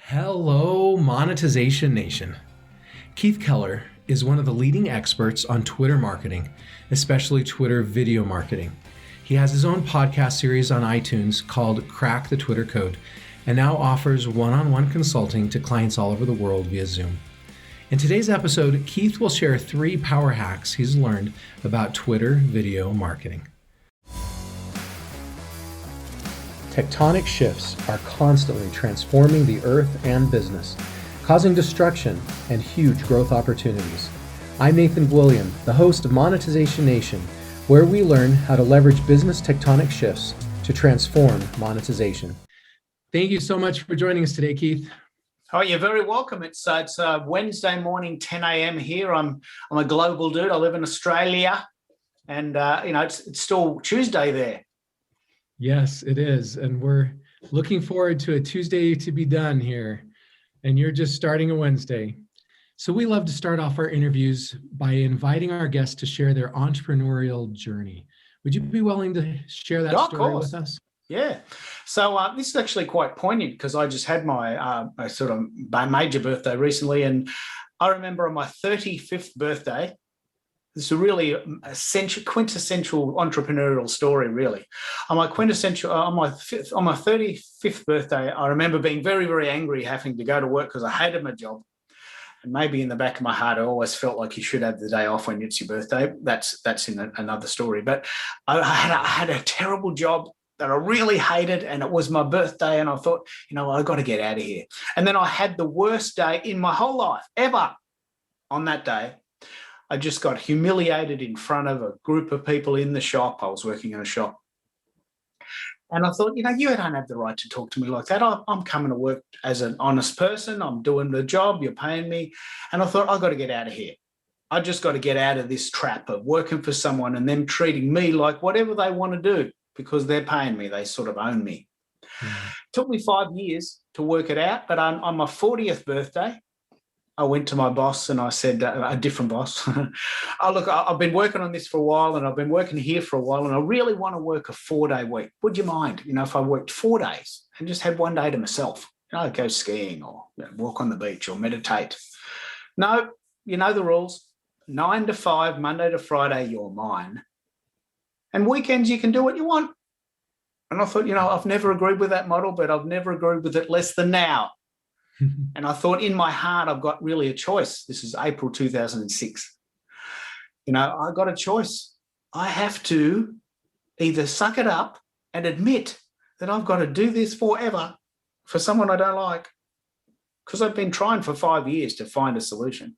Hello, Monetization Nation. Keith Keller is one of the leading experts on Twitter marketing, especially Twitter video marketing. He has his own podcast series on iTunes called Crack the Twitter Code, and now offers one-on-one consulting to clients all over the world via Zoom. In today's episode, Keith will share 3 power hacks he's learned about Twitter video marketing. Tectonic shifts are constantly transforming the earth and business, causing destruction and huge growth opportunities. I'm Nathan William, the host of Monetization Nation, where we learn how to leverage business tectonic shifts to transform monetization. Thank you so much for joining us today, Keith. Oh, you're very welcome. It's Wednesday morning, 10 a.m. here. I'm a global dude. I live in Australia, and it's still Tuesday there. Yes, it is, and we're looking forward to a Tuesday to be done here, and you're just starting a Wednesday. So we love to start off our interviews by inviting our guests to share their entrepreneurial journey. Would you be willing to share that story with us? Yeah. So this is actually quite poignant because I just had my sort of major birthday recently. And I remember on my 35th birthday, this is a really quintessential entrepreneurial story, really. On my 35th birthday, I remember being very, very angry having to go to work because I hated my job. And maybe in the back of my heart, I always felt like you should have the day off when it's your birthday. That's in another story. But I had a terrible job that I really hated, and it was my birthday, and I thought, I've got to get out of here. And then I had the worst day in my whole life ever. On that day, I just got humiliated in front of a group of people in the shop. I was working in a shop. And I thought, you don't have the right to talk to me like that. I'm coming to work as an honest person. I'm doing the job. You're paying me. And I thought, I've got to get out of here. I just got to get out of this trap of working for someone and them treating me like whatever they want to do. Because they're paying me, they sort of own me. Mm-hmm. Took me 5 years to work it out, but on my 40th birthday, I went to my boss and I said, a different boss, look, I've been working on this for a while and I've been working here for a while and I really want to work a 4-day week. Would you mind, if I worked 4 days and just had 1 day to myself? I'd go skiing or walk on the beach or meditate. No, you know the rules. 9 to 5, Monday to Friday, you're mine. And weekends, you can do what you want. And I thought, I've never agreed with that model, but I've never agreed with it less than now. And I thought in my heart, I've got really a choice. This is April 2006. I got a choice. I have to either suck it up and admit that I've got to do this forever for someone I don't like, because I've been trying for 5 years to find a solution.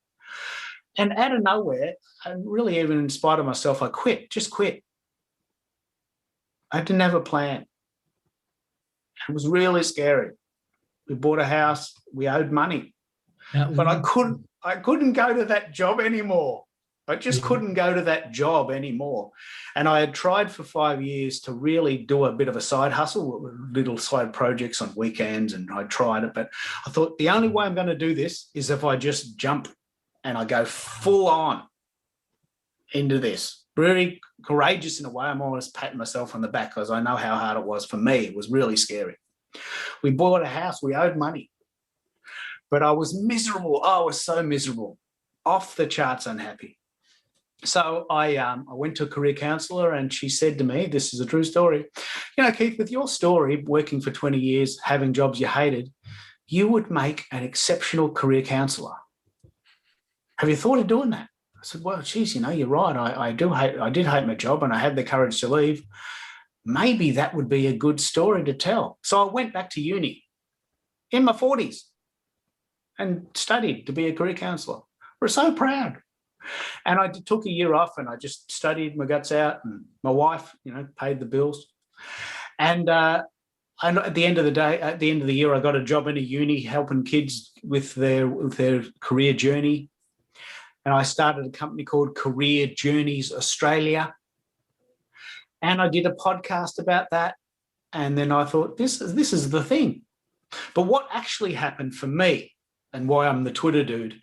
And out of nowhere, and really even in spite of myself, I just quit. I didn't have a plan. It was really scary. We bought a house. We owed money. But I couldn't go to that job anymore. I just couldn't go to that job anymore. And I had tried for 5 years to really do a bit of a side hustle, little side projects on weekends, and I tried it. But I thought the only way I'm going to do this is if I just jump and I go full on into this. Very courageous in a way. I'm always patting myself on the back because I know how hard it was for me. It was really scary. We bought a house. We owed money. But I was miserable. I was so miserable. Off the charts unhappy. So I went to a career counsellor and she said to me, this is a true story, Keith, with your story, working for 20 years, having jobs you hated, you would make an exceptional career counsellor. Have you thought of doing that? I said, well, geez, you're right. I did hate my job and I had the courage to leave. Maybe that would be a good story to tell. So I went back to uni in my 40s and studied to be a career counsellor. We're so proud. And I took a year off and I just studied my guts out, and my wife, paid the bills. And at the end of the day, at the end of the year, I got a job in a uni helping kids with their career journey. And I started a company called Career Journeys Australia. And I did a podcast about that. And then I thought, this is the thing. But what actually happened for me, and why I'm the Twitter dude,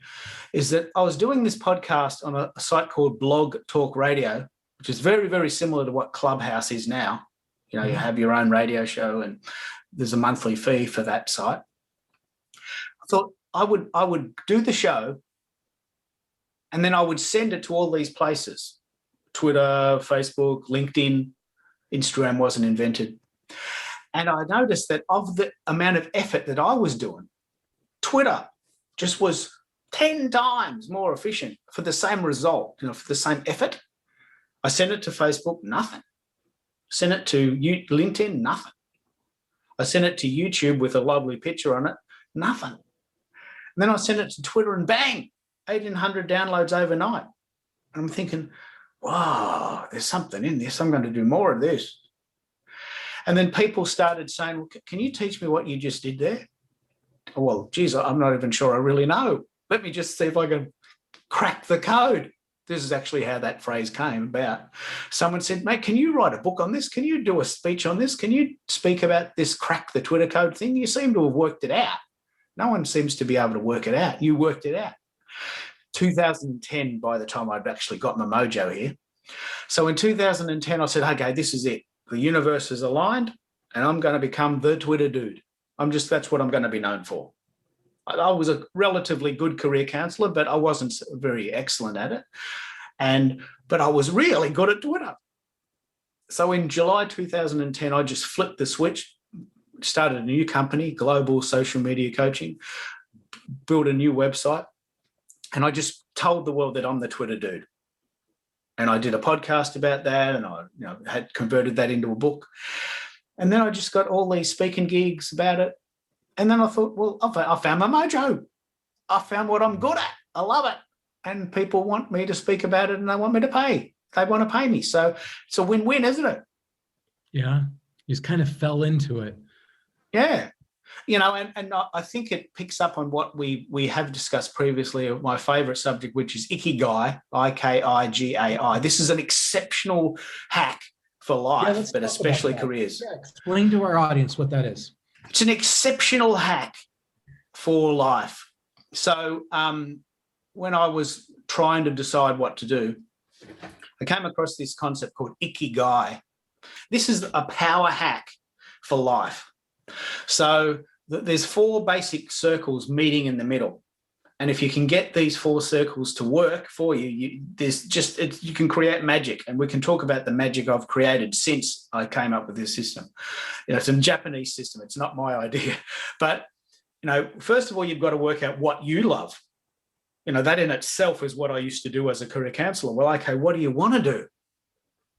is that I was doing this podcast on a site called Blog Talk Radio, which is very, very similar to what Clubhouse is now. You have your own radio show and there's a monthly fee for that site. thought I would do the show, and then I would send it to all these places: Twitter, Facebook, LinkedIn. Instagram wasn't invented. And I noticed that of the amount of effort that I was doing, Twitter just was 10 times more efficient for the same result, for the same effort. I sent it to Facebook, nothing. Sent it to LinkedIn, nothing. I sent it to YouTube with a lovely picture on it, nothing. And then I sent it to Twitter and bang, 1,800 downloads overnight. And I'm thinking, wow, there's something in this. I'm going to do more of this. And then people started saying, well, can you teach me what you just did there? Well, geez, I'm not even sure I really know. Let me just see if I can crack the code. This is actually how that phrase came about. Someone said, mate, can you write a book on this? Can you do a speech on this? Can you speak about this crack the Twitter code thing? You seem to have worked it out. No one seems to be able to work it out. You worked it out. 2010, by the time I'd actually got my mojo here. So in 2010, I said, okay, this is it. The universe is aligned and I'm going to become the Twitter dude. That's what I'm going to be known for. I was a relatively good career counselor, but I wasn't very excellent at it. But I was really good at Twitter. So in July 2010, I just flipped the switch, started a new company, Global Social Media Coaching, built a new website, and I just told the world that I'm the Twitter dude. And I did a podcast about that, and I had converted that into a book. And then I just got all these speaking gigs about it. And then I thought, well, I found my mojo. I found what I'm good at. I love it. And people want me to speak about it and they want me to pay. They want to pay me. So it's a win-win, isn't it? Yeah. You just kind of fell into it. Yeah. And I think it picks up on what we have discussed previously, my favorite subject, which is Ikigai, Ikigai. This is an exceptional hack for life, but especially careers. Yeah, explain to our audience what that is. It's an exceptional hack for life. So when I was trying to decide what to do, I came across this concept called Ikigai. This is a power hack for life. So there's 4 basic circles meeting in the middle. And if you can get these 4 circles to work for you, you can create magic. And we can talk about the magic I've created since I came up with this system. It's a Japanese system. It's not my idea. But, first of all, you've got to work out what you love. That in itself is what I used to do as a career counsellor. Well, okay, what do you want to do?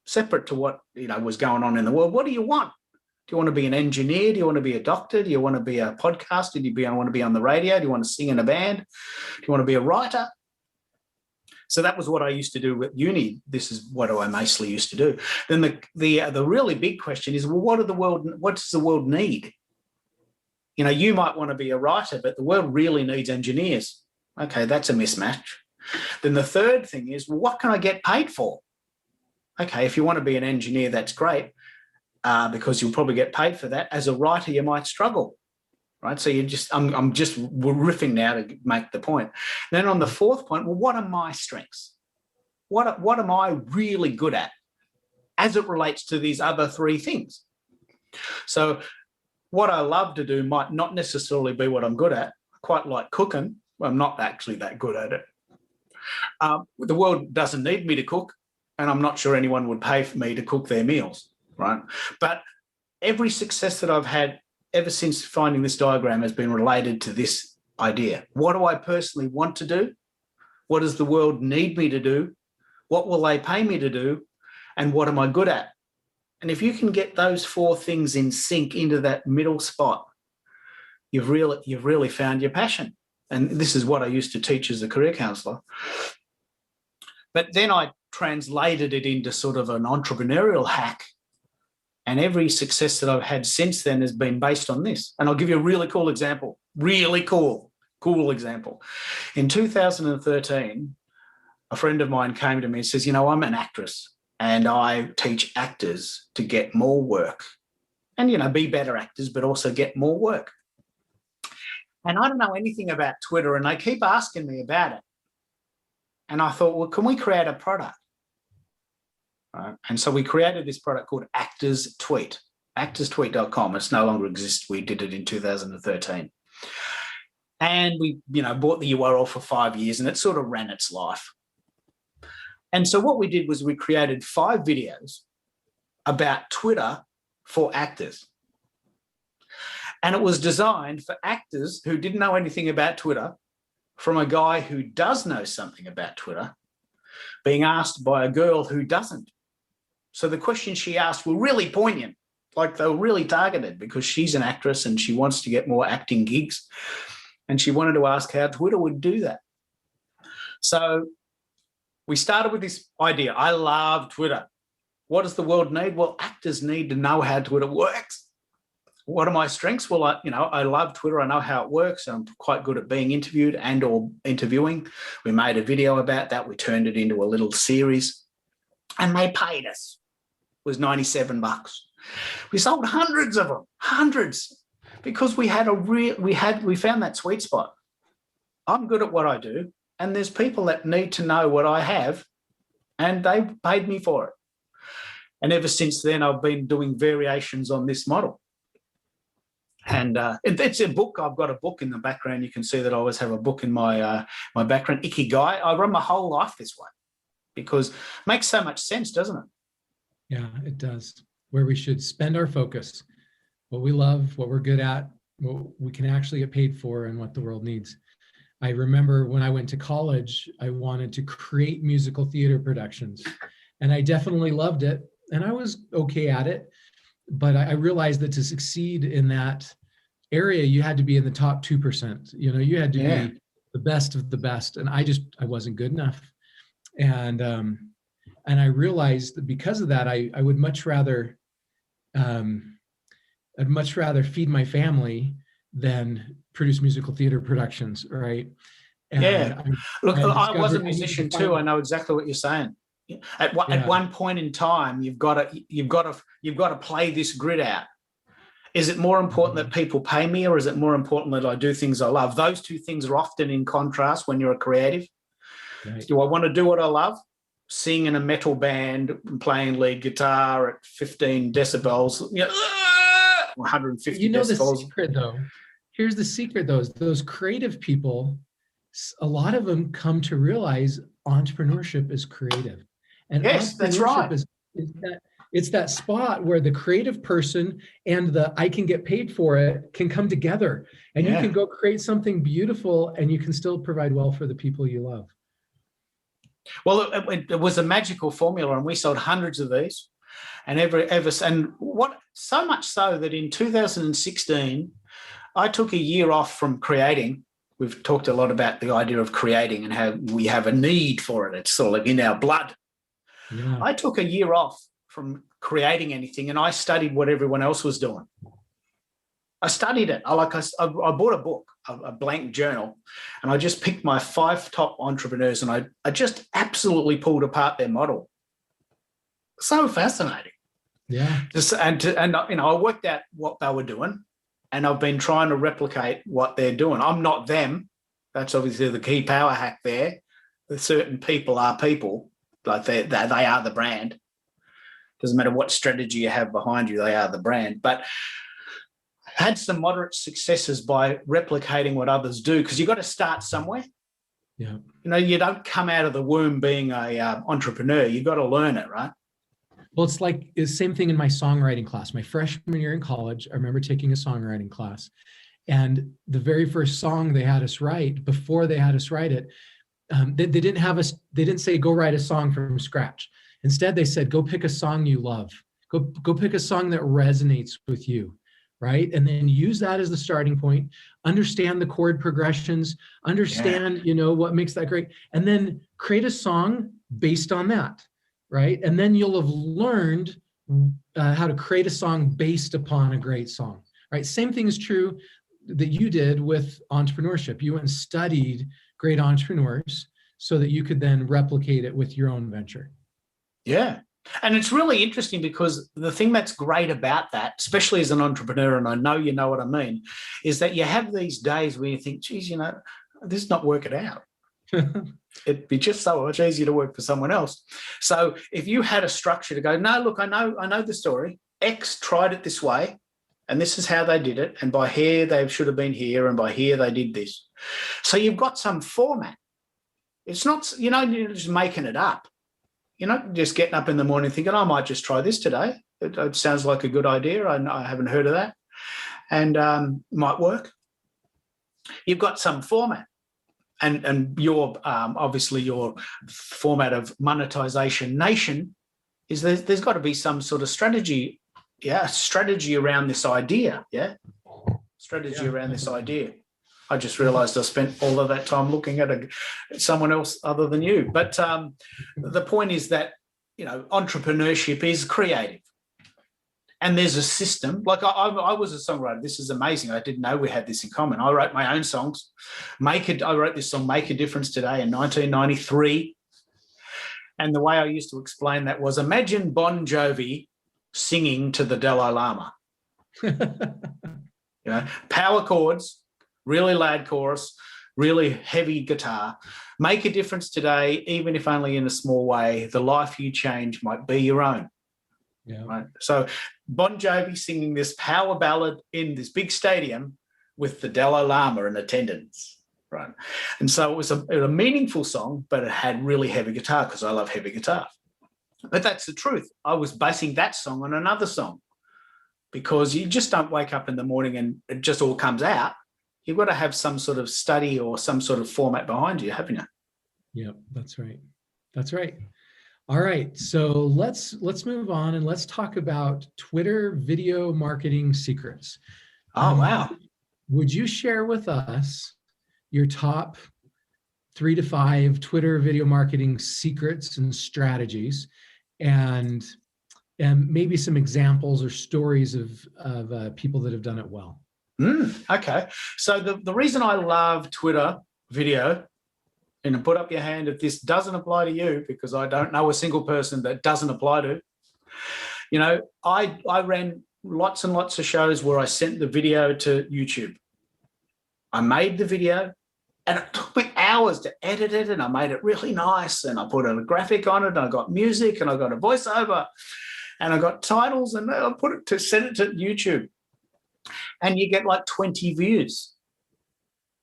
Separate to what, was going on in the world. What do you want? Do you want to be an engineer? Do you want to be a doctor? Do you want to be a podcaster? Do you want to be on the radio? Do you want to sing in a band? Do you want to be a writer? So that was what I used to do at uni. This is what I mostly used to do. Then the really big question is, well, what does the world need? You might want to be a writer, but the world really needs engineers. Okay, that's a mismatch. Then the third thing is, well, what can I get paid for? Okay, if you want to be an engineer, that's great. Because you'll probably get paid for that. As a writer, you might struggle, right? So I'm just riffing now to make the point. Then on the fourth point, well, what are my strengths? What am I really good at as it relates to these other 3 things? So what I love to do might not necessarily be what I'm good at. I quite like cooking. Well, I'm not actually that good at it. The world doesn't need me to cook, and I'm not sure anyone would pay for me to cook their meals. Right. But every success that I've had ever since finding this diagram has been related to this idea. What do I personally want to do? What does the world need me to do? What will they pay me to do? And what am I good at? And if you can get those 4 things in sync into that middle spot, you've really found your passion. And this is what I used to teach as a career counsellor. But then I translated it into sort of an entrepreneurial hack. And every success that I've had since then has been based on this. And I'll give you a really cool example. Really cool example. In 2013, a friend of mine came to me and says, I'm an actress and I teach actors to get more work and, be better actors, but also get more work. And I don't know anything about Twitter and they keep asking me about it. And I thought, well, can we create a product? And so we created this product called Actors Tweet, actorstweet.com. It no longer exists. We did it in 2013. And we, bought the URL for 5 years, and it sort of ran its life. And so what we did was we created 5 videos about Twitter for actors. And it was designed for actors who didn't know anything about Twitter, from a guy who does know something about Twitter being asked by a girl who doesn't. So the questions she asked were really poignant, like they were really targeted, because she's an actress and she wants to get more acting gigs. And she wanted to ask how Twitter would do that. So we started with this idea. I love Twitter. What does the world need? Well, actors need to know how Twitter works. What are my strengths? Well, I love Twitter. I know how it works. I'm quite good at being interviewed and or interviewing. We made a video about that. We turned it into a little series, and they paid us. It was $97. We sold hundreds of them, hundreds, because we found that sweet spot. I'm good at what I do, and there's people that need to know what I have, and they paid me for it. And ever since then, I've been doing variations on this model. And it's a book. I've got a book in the background. You can see that I always have a book in my background, Ikigai. I run my whole life this way because it makes so much sense, doesn't it? Yeah, it does. Where we should spend our focus, what we love, what we're good at, what we can actually get paid for, and what the world needs. I remember when I went to college, I wanted to create musical theater productions, and I definitely loved it, and I was okay at it. But I realized that to succeed in that area, you had to be in the top 2%. You had to be the best of the best. And I wasn't good enough. And I realized that because of that, I would much rather, I'd much rather feed my family than produce musical theater productions, right? And Look, I was a musician too. I know exactly what you're saying. At one point in time, you've got to play this grid out. Is it more important that people pay me, or is it more important that I do things I love? Those two things are often in contrast when you're a creative. Right. Do I want to do what I love? Sing in a metal band, playing lead guitar at 15 decibels, 150 decibels. The secret though. Here's the secret though. Those creative people, a lot of them come to realize entrepreneurship is creative. And yes, that's right. It's that spot where the creative person and the I can get paid for it can come together, and you can go create something beautiful, and you can still provide well for the people you love. Well, it was a magical formula, and we sold hundreds of these, and so much so that in 2016, I took a year off from creating. We've talked a lot about the idea of creating and how we have a need for it. It's sort of in our blood. Yeah. I took a year off from creating anything, and I studied what everyone else was doing. I studied it. I bought a book, a blank journal, and I just picked my 5 top entrepreneurs, and I just absolutely pulled apart their model. So fascinating. Yeah. I worked out what they were doing, and I've been trying to replicate what they're doing. I'm not them. That's obviously the key power hack there. Certain people are people. Like they are the brand. Doesn't matter what strategy you have behind you, they are the brand. But I had some moderate successes by replicating what others do, because you've got to start somewhere. Yeah. You don't come out of the womb being a entrepreneur. You've got to learn it, right? Well, it's the same thing in my songwriting class. My freshman year in college, I remember taking a songwriting class, and the very first song they had us write, before they had us write it, they didn't say go write a song from scratch. Instead, they said go pick a song you love. Go pick a song that resonates with you, right? And then use that as the starting point. Understand the chord progressions. Understand, what makes that great, and then create a song based on that, right? And then you'll have learned how to create a song based upon a great song, right? Same thing is true that you did with entrepreneurship. You went and studied great entrepreneurs so that you could then replicate it with your own venture. Yeah. And it's really interesting, because the thing that's great about that, especially as an entrepreneur, and I know you know what I mean, is that you have these days where you think, geez, this is not working out. It'd be just so much easier to work for someone else. So if you had a structure to go, no, look, I know the story. X tried it this way. and this is how they did it, and by here they should have been here, and by here they did this. So you've got some format. It's not, you're just making it up. You're not just getting up in the morning thinking, I might just try this today. It sounds like a good idea. I haven't heard of that, and might work. You've got some format. And your obviously your format of monetization nation is there's got to be some sort of strategy, strategy around this idea, around this idea. I just realised I spent all of that time looking at someone else other than you. But the point is that entrepreneurship is creative. And there's a system. Like I was a songwriter. This is amazing. I didn't know we had this in common. I wrote my own songs. I wrote this song, Make a Difference Today, in 1993. And the way I used to explain that was, imagine Bon Jovi singing to the Dalai Lama. Power chords, really loud chorus, really heavy guitar. Make a difference today, even if only in a small way. The life you change might be your own. Yeah. Right. So Bon Jovi singing this power ballad in this big stadium with the Dalai Lama in attendance. Right. And so it was a meaningful song, but it had really heavy guitar because I love heavy guitar. But that's the truth. I was basing that song on another song because you just don't wake up in the morning and it just all comes out. You've got to have some sort of study or some sort of format behind you, haven't you? Yeah, that's right. That's right. All right, so let's move on and let's talk about Twitter video marketing secrets. Oh, wow. Would you share with us your top 3 to 5 Twitter video marketing secrets and strategies, and maybe some examples or stories of people that have done it well? Okay, so the reason I love Twitter video, and put up your hand if this doesn't apply to you, because I don't know a single person that doesn't apply to. I ran lots and lots of shows where I sent the video to YouTube. I made the video and it took me hours to edit it, and I made it really nice, and I put a graphic on it, and I got music, and I got a voiceover, and I got titles, and I sent it to YouTube. And you get like 20 views.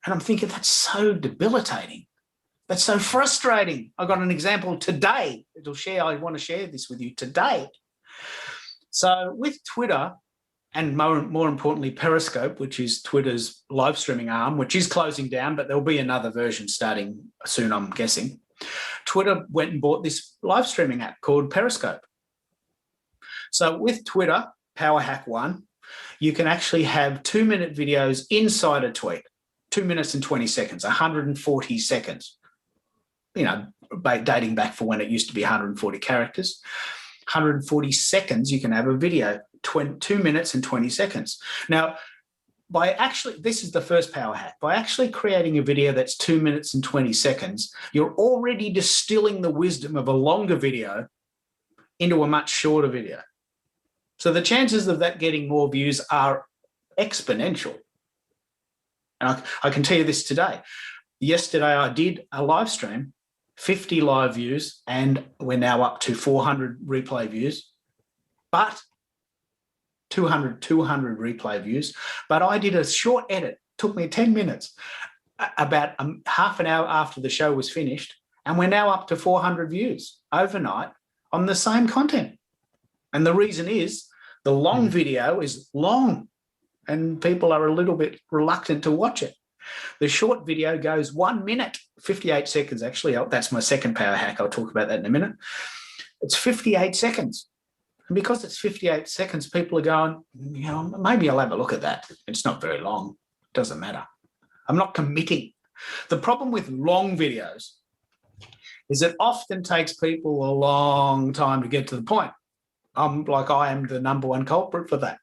And I'm thinking, that's so debilitating. That's so frustrating. I got an example today. I want to share this with you today. So with Twitter, and more importantly, Periscope, which is Twitter's live streaming arm, which is closing down, but there'll be another version starting soon, I'm guessing. Twitter went and bought this live streaming app called Periscope. So with Twitter, Power Hack 1, you can actually have 2-minute videos inside a tweet, 2 minutes and 20 seconds, 140 seconds. Dating back for when it used to be 140 characters, 140 seconds, you can have a video, 2 minutes and 20 seconds. Now, this is the first power hack. By actually creating a video that's 2 minutes and 20 seconds, you're already distilling the wisdom of a longer video into a much shorter video. So the chances of that getting more views are exponential. And I can tell you this today. Yesterday, I did a live stream, 50 live views, and we're now up to 400 replay views, but 200 replay views. But I did a short edit, took me 10 minutes, about half an hour after the show was finished, and we're now up to 400 views overnight on the same content. And the reason is the long video is long and people are a little bit reluctant to watch it. The short video goes 1 minute, 58 seconds, actually. That's my second power hack. I'll talk about that in a minute. It's 58 seconds. And because it's 58 seconds, people are going, maybe I'll have a look at that. It's not very long. It doesn't matter. I'm not committing. The problem with long videos is it often takes people a long time to get to the point. I am the number one culprit for that.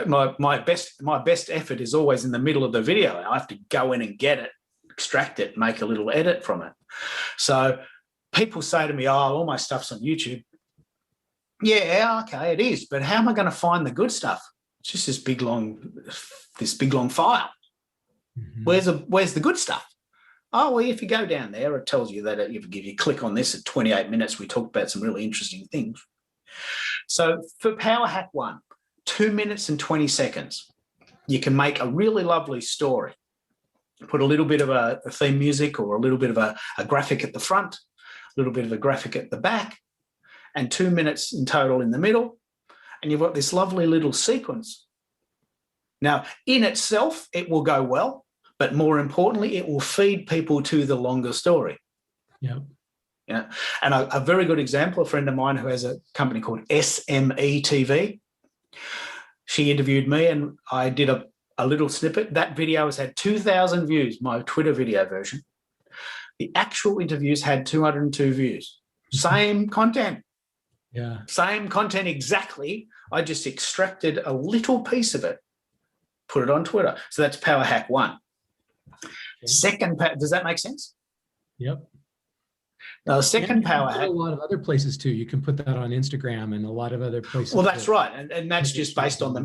My best effort is always in the middle of the video. I have to go in and get it, extract it, make a little edit from it. So people say to me, all my stuff's on YouTube. Yeah, okay, it is. But how am I going to find the good stuff? It's just this big long file. Mm-hmm. Where's the good stuff? Oh, well, if you go down there, it tells you that if you click on this at 28 minutes, we talked about some really interesting things. So for Power Hack 1, 2 minutes and 20 seconds. You can make a really lovely story. Put a little bit of a theme music or a little bit of a graphic at the front, a little bit of a graphic at the back, and 2 minutes in total in the middle. And you've got this lovely little sequence. Now, in itself, it will go well, but more importantly, it will feed people to the longer story. Yeah. Yeah. And a very good example, a friend of mine who has a company called SME TV, she interviewed me and I did a little snippet. That video has had 2,000 views, my Twitter video version. The actual interviews had 202 views. Same content. Yeah. Same content exactly. I just extracted a little piece of it, put it on Twitter. So that's power hack 1. Okay. Second, does that make sense? Yep. Now, the second power hack. A lot of other places too. You can put that on Instagram and a lot of other places. Well, that's right, and that's just based on the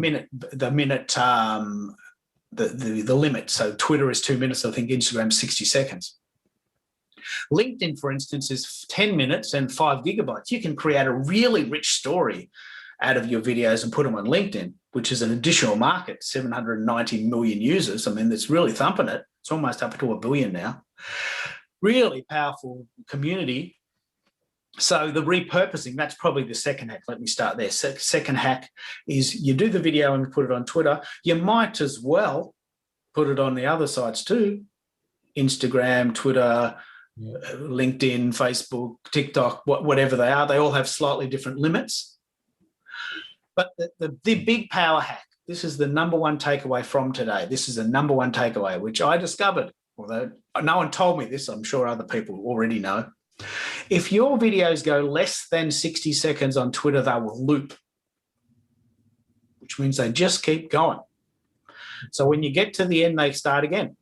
limit. So Twitter is 2 minutes. I think Instagram is 60 seconds. LinkedIn, for instance, is 10 minutes and 5 gigabytes. You can create a really rich story out of your videos and put them on LinkedIn, which is an additional market, 790 million users. I mean, it's really thumping it. It's almost up to 1 billion now. Really powerful community. So the repurposing, that's probably the second hack. Let me start there. Second hack is you do the video and put it on Twitter. You might as well put it on the other sites too. Instagram, Twitter, LinkedIn, Facebook, TikTok, whatever they are. They all have slightly different limits. But the big power hack, this is the number one takeaway from today. This is the number one takeaway, which I discovered. Although no one told me this, I'm sure other people already know. If your videos go less than 60 seconds on Twitter, they will loop, which means they just keep going. So when you get to the end, they start again,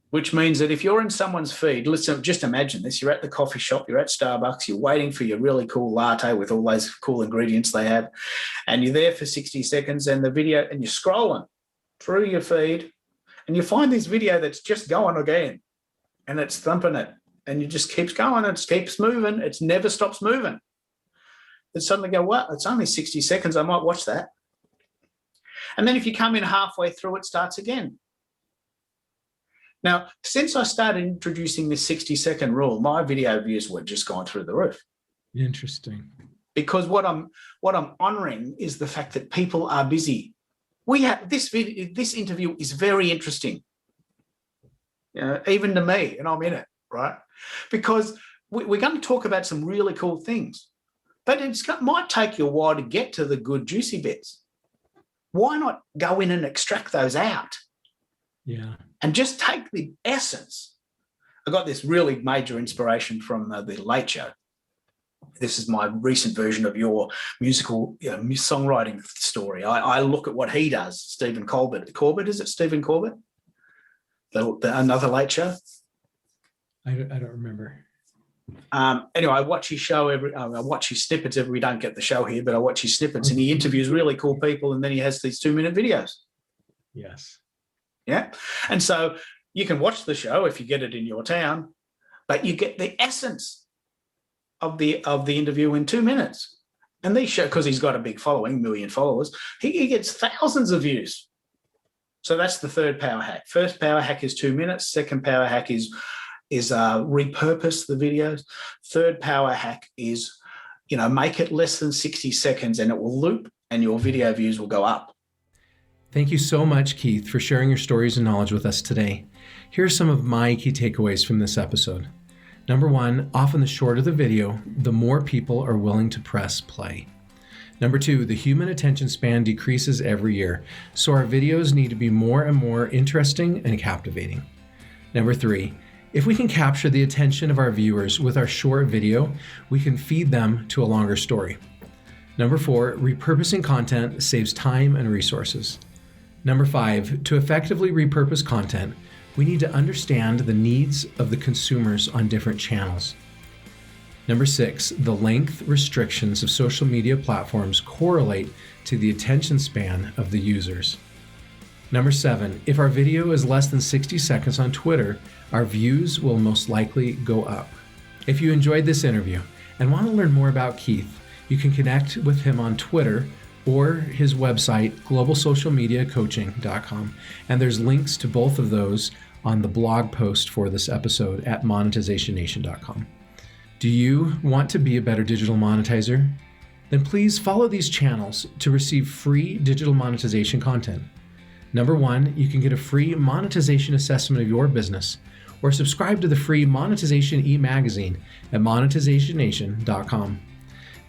which means that if you're in someone's feed, listen, just imagine this, you're at the coffee shop, you're at Starbucks, you're waiting for your really cool latte with all those cool ingredients they have, and you're there for 60 seconds and the video, and you're scrolling through your feed, and you find this video that's just going again, and it's thumping it, and it just keeps going, it keeps moving, it never stops moving. Then suddenly go, well, it's only 60 seconds, I might watch that. And then if you come in halfway through, it starts again. Now, since I started introducing this 60-second rule, my video views were just gone through the roof. Interesting. Because what I'm honouring is the fact that people are busy. We have this interview is very interesting, even to me, and I'm in it, right? Because we're going to talk about some really cool things, but it might take you a while to get to the good, juicy bits. Why not go in and extract those out? Yeah. And just take the essence. I got this really major inspiration from the Late Show. This is my recent version of your musical songwriting story. I look at what he does, Stephen Colbert. Is it Stephen Colbert? Another Late Show? I don't remember. Anyway, I watch his show I watch his snippets we don't get the show here, but I watch his snippets and he interviews really cool people and then he has these 2-minute videos. Yes. Yeah. And so you can watch the show if you get it in your town, but you get the essence of the interview in 2 minutes. And these show, because he's got a big following, 1 million followers, he gets thousands of views. So that's the third power hack. First power hack is 2 minutes. Second power hack is repurpose the videos. Third power hack is, make it less than 60 seconds and it will loop and your video views will go up. Thank you so much, Keith, for sharing your stories and knowledge with us today. Here are some of my key takeaways from this episode. Number 1, often the shorter the video, the more people are willing to press play. Number 2, the human attention span decreases every year, so our videos need to be more and more interesting and captivating. Number 3, if we can capture the attention of our viewers with our short video, we can feed them to a longer story. Number 4, repurposing content saves time and resources. Number 5, to effectively repurpose content, we need to understand the needs of the consumers on different channels. Number 6, the length restrictions of social media platforms correlate to the attention span of the users. Number 7, if our video is less than 60 seconds on Twitter, our views will most likely go up. If you enjoyed this interview and want to learn more about Keith, you can connect with him on Twitter or his website, globalsocialmediacoaching.com. And there's links to both of those on the blog post for this episode at monetizationnation.com. Do you want to be a better digital monetizer? Then please follow these channels to receive free digital monetization content. Number 1, you can get a free monetization assessment of your business, or subscribe to the free Monetization e-magazine at monetizationnation.com.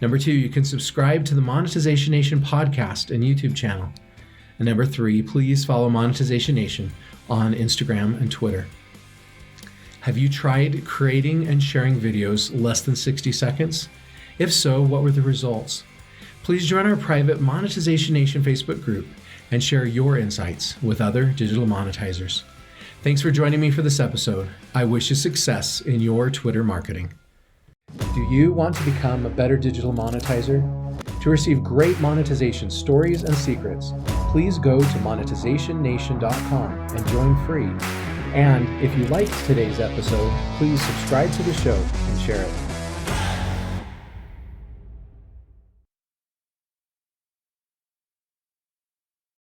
Number 2, you can subscribe to the Monetization Nation podcast and YouTube channel. And number 3, please follow Monetization Nation on Instagram and Twitter. Have you tried creating and sharing videos less than 60 seconds? If so, what were the results? Please join our private Monetization Nation Facebook group and share your insights with other digital monetizers. Thanks for joining me for this episode. I wish you success in your Twitter marketing. Do you want to become a better digital monetizer? To receive great monetization stories and secrets, please go to monetizationnation.com and join free. And if you liked today's episode, please subscribe to the show and share it.